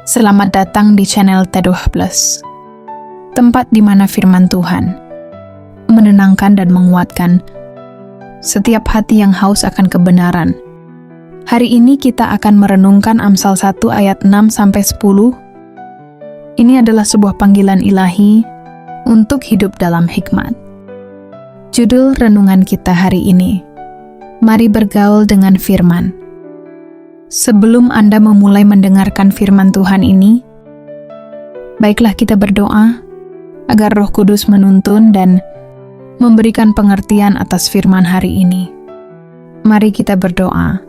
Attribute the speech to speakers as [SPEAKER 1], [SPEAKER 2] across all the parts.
[SPEAKER 1] Selamat datang di channel Teduh Plus, tempat di mana firman Tuhan menenangkan dan menguatkan setiap hati yang haus akan kebenaran. Hari ini kita akan merenungkan Amsal 1 ayat 6-10. Ini adalah sebuah panggilan ilahi untuk hidup dalam hikmat. Judul renungan kita hari ini, mari bergaul dengan firman. Sebelum Anda memulai mendengarkan firman Tuhan ini, baiklah kita berdoa agar Roh Kudus menuntun dan memberikan pengertian atas firman hari ini. Mari kita berdoa.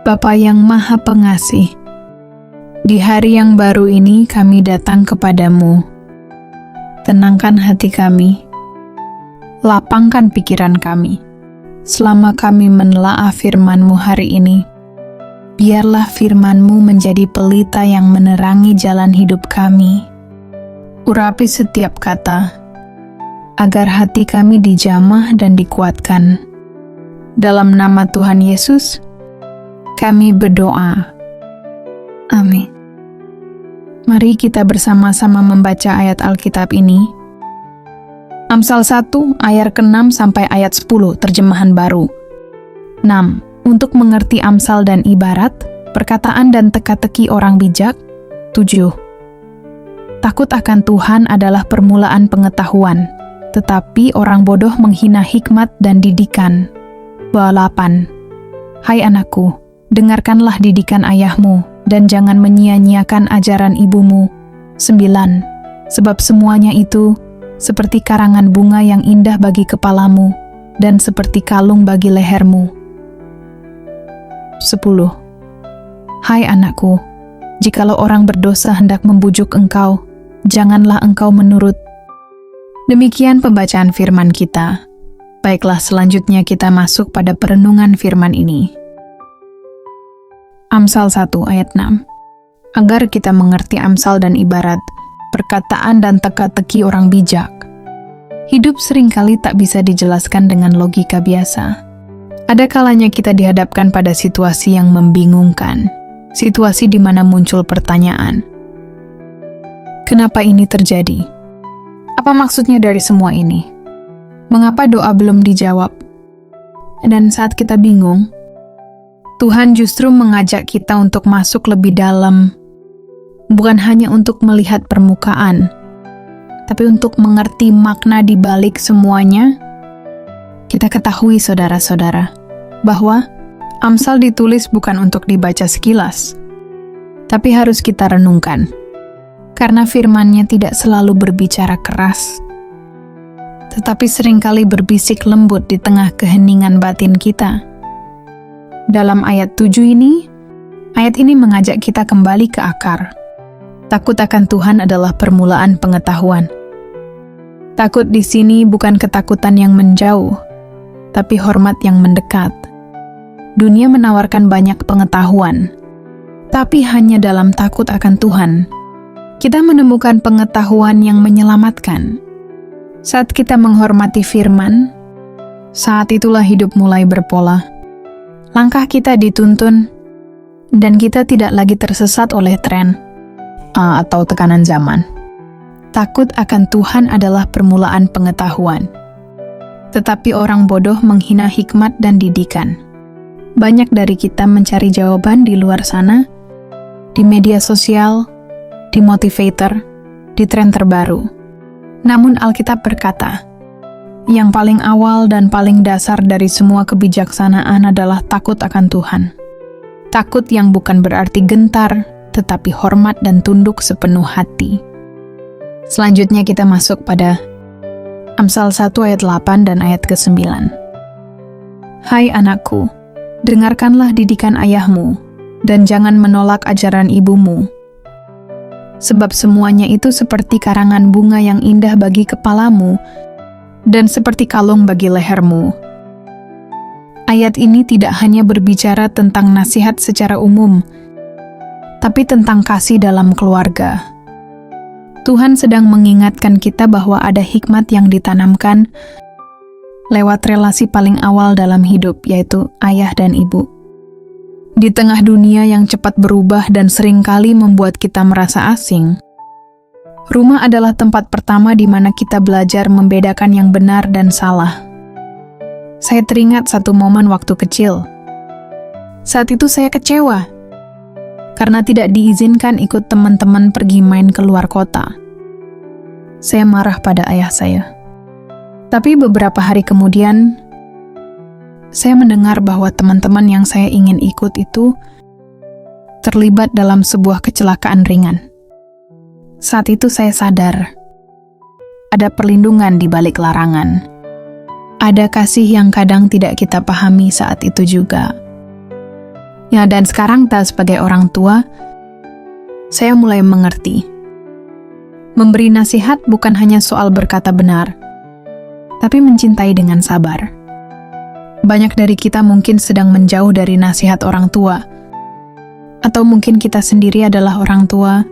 [SPEAKER 1] Bapa yang Maha Pengasih, di hari yang baru ini kami datang kepadamu. Tenangkan hati kami, lapangkan pikiran kami. Selama kami menelaah firman-Mu hari ini, biarlah firman-Mu menjadi pelita yang menerangi jalan hidup kami. Urapi setiap kata, agar hati kami dijamah dan dikuatkan. Dalam nama Tuhan Yesus, kami berdoa. Amin. Mari kita bersama-sama membaca ayat Alkitab ini. Amsal 1 ayat ke-6 sampai ayat 10 terjemahan baru. 6. Untuk mengerti amsal dan ibarat, perkataan dan teka-teki orang bijak. 7. Takut akan Tuhan adalah permulaan pengetahuan, tetapi orang bodoh menghina hikmat dan didikan. 8. Hai anakku, dengarkanlah didikan ayahmu, dan jangan menyia-nyiakan ajaran ibumu. 9. Sebab semuanya itu seperti karangan bunga yang indah bagi kepalamu, dan seperti kalung bagi lehermu. 10. Hai anakku, jikalau orang berdosa hendak membujuk engkau, janganlah engkau menurut. Demikian pembacaan firman kita. Baiklah, selanjutnya kita masuk pada perenungan firman ini. Amsal 1 ayat 6. Agar kita mengerti amsal dan ibarat, perkataan dan teka-teki orang bijak. Hidup seringkali tak bisa dijelaskan dengan logika biasa. Ada kalanya kita dihadapkan pada situasi yang membingungkan, situasi di mana muncul pertanyaan. Kenapa ini terjadi? Apa maksudnya dari semua ini? Mengapa doa belum dijawab? Dan saat kita bingung, Tuhan justru mengajak kita untuk masuk lebih dalam, bukan hanya untuk melihat permukaan, tapi untuk mengerti makna di balik semuanya. Kita ketahui saudara-saudara, bahwa Amsal ditulis bukan untuk dibaca sekilas, tapi harus kita renungkan, karena firman-Nya tidak selalu berbicara keras, tetapi seringkali berbisik lembut di tengah keheningan batin kita. Dalam ayat 7 ini, ayat ini mengajak kita kembali ke akar. Takut akan Tuhan adalah permulaan pengetahuan. Takut di sini bukan ketakutan yang menjauh, tapi hormat yang mendekat. Dunia menawarkan banyak pengetahuan, tapi hanya dalam takut akan Tuhan, kita menemukan pengetahuan yang menyelamatkan. Saat kita menghormati firman, saat itulah hidup mulai berpola. Langkah kita dituntun, dan kita tidak lagi tersesat oleh tren atau tekanan zaman. Takut akan Tuhan adalah permulaan pengetahuan. Tetapi orang bodoh menghina hikmat dan didikan. Banyak dari kita mencari jawaban di luar sana, di media sosial, di motivator, di tren terbaru. Namun Alkitab berkata, yang paling awal dan paling dasar dari semua kebijaksanaan adalah takut akan Tuhan. Takut yang bukan berarti gentar, tetapi hormat dan tunduk sepenuh hati. Selanjutnya kita masuk pada Amsal 1 ayat 8 dan ayat ke-9. Hai anakku, dengarkanlah didikan ayahmu, dan jangan menolak ajaran ibumu. Sebab semuanya itu seperti karangan bunga yang indah bagi kepalamu, dan seperti kalung bagi lehermu. Ayat ini tidak hanya berbicara tentang nasihat secara umum, tapi tentang kasih dalam keluarga. Tuhan sedang mengingatkan kita bahwa ada hikmat yang ditanamkan lewat relasi paling awal dalam hidup, yaitu ayah dan ibu. Di tengah dunia yang cepat berubah dan seringkali membuat kita merasa asing, rumah adalah tempat pertama di mana kita belajar membedakan yang benar dan salah. Saya teringat satu momen waktu kecil. Saat itu saya kecewa karena tidak diizinkan ikut teman-teman pergi main keluar kota. Saya marah pada ayah saya. Tapi beberapa hari kemudian, saya mendengar bahwa teman-teman yang saya ingin ikut itu terlibat dalam sebuah kecelakaan ringan. Saat itu saya sadar, ada perlindungan di balik larangan. Ada kasih yang kadang tidak kita pahami saat itu juga. Ya, dan sekarang sebagai orang tua, saya mulai mengerti. Memberi nasihat bukan hanya soal berkata benar, tapi mencintai dengan sabar. Banyak dari kita mungkin sedang menjauh dari nasihat orang tua, atau mungkin kita sendiri adalah orang tua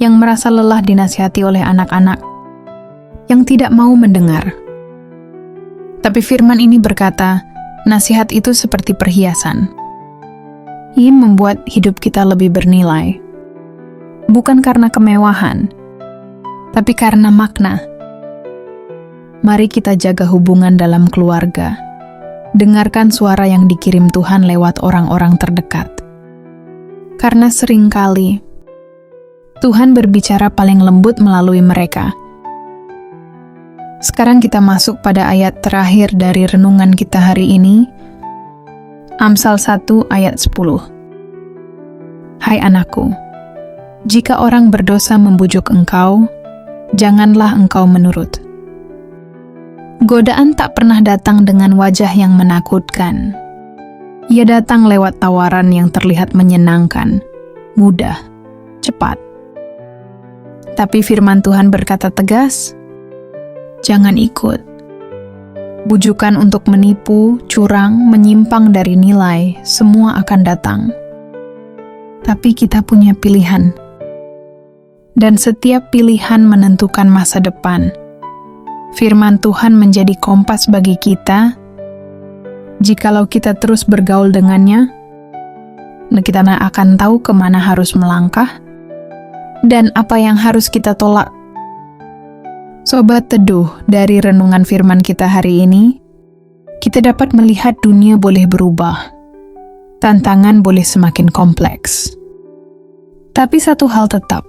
[SPEAKER 1] yang merasa lelah dinasihati oleh anak-anak yang tidak mau mendengar. Tapi firman ini berkata, nasihat itu seperti perhiasan. Ia membuat hidup kita lebih bernilai. Bukan karena kemewahan, tapi karena makna. Mari kita jaga hubungan dalam keluarga. Dengarkan suara yang dikirim Tuhan lewat orang-orang terdekat. Karena seringkali Tuhan berbicara paling lembut melalui mereka. Sekarang kita masuk pada ayat terakhir dari renungan kita hari ini, Amsal 1 ayat 10. Hai anakku, jika orang berdosa membujuk engkau, janganlah engkau menurut. Godaan tak pernah datang dengan wajah yang menakutkan. Ia datang lewat tawaran yang terlihat menyenangkan, mudah, cepat. Tapi firman Tuhan berkata tegas, jangan ikut. Bujukan untuk menipu, curang, menyimpang dari nilai, semua akan datang. Tapi kita punya pilihan. Dan setiap pilihan menentukan masa depan. Firman Tuhan menjadi kompas bagi kita. Jikalau kita terus bergaul dengannya, kita akan tahu kemana harus melangkah dan apa yang harus kita tolak. Sobat Teduh, dari renungan firman kita hari ini, kita dapat melihat dunia boleh berubah. Tantangan boleh semakin kompleks. Tapi satu hal tetap,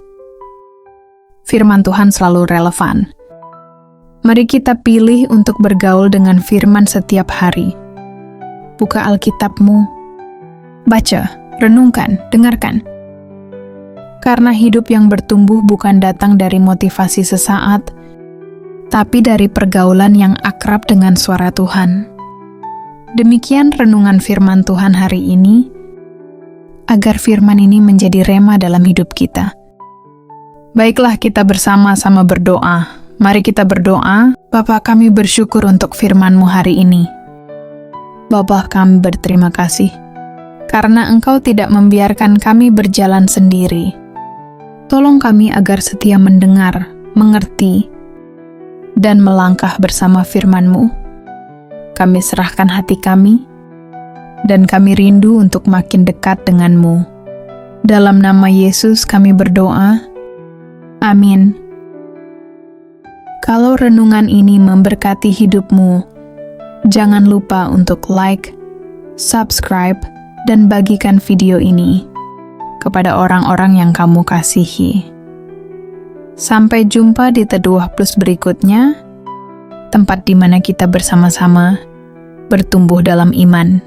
[SPEAKER 1] firman Tuhan selalu relevan. Mari kita pilih untuk bergaul dengan firman setiap hari. Buka Alkitabmu, baca, renungkan, dengarkan. Karena hidup yang bertumbuh bukan datang dari motivasi sesaat, tapi dari pergaulan yang akrab dengan suara Tuhan. Demikian renungan firman Tuhan hari ini, agar firman ini menjadi rema dalam hidup kita. Baiklah, kita bersama-sama berdoa. Mari kita berdoa. Bapa, kami bersyukur untuk firman-Mu hari ini. Bapa, kami berterima kasih, karena Engkau tidak membiarkan kami berjalan sendiri. Tolong kami agar setia mendengar, mengerti, dan melangkah bersama firman-Mu. Kami serahkan hati kami, dan kami rindu untuk makin dekat dengan-Mu. Dalam nama Yesus kami berdoa. Amin. Kalau renungan ini memberkati hidupmu, jangan lupa untuk like, subscribe, dan bagikan video ini kepada orang-orang yang kamu kasihi. Sampai jumpa di Teduh Plus berikutnya, tempat di mana kita bersama-sama bertumbuh dalam iman.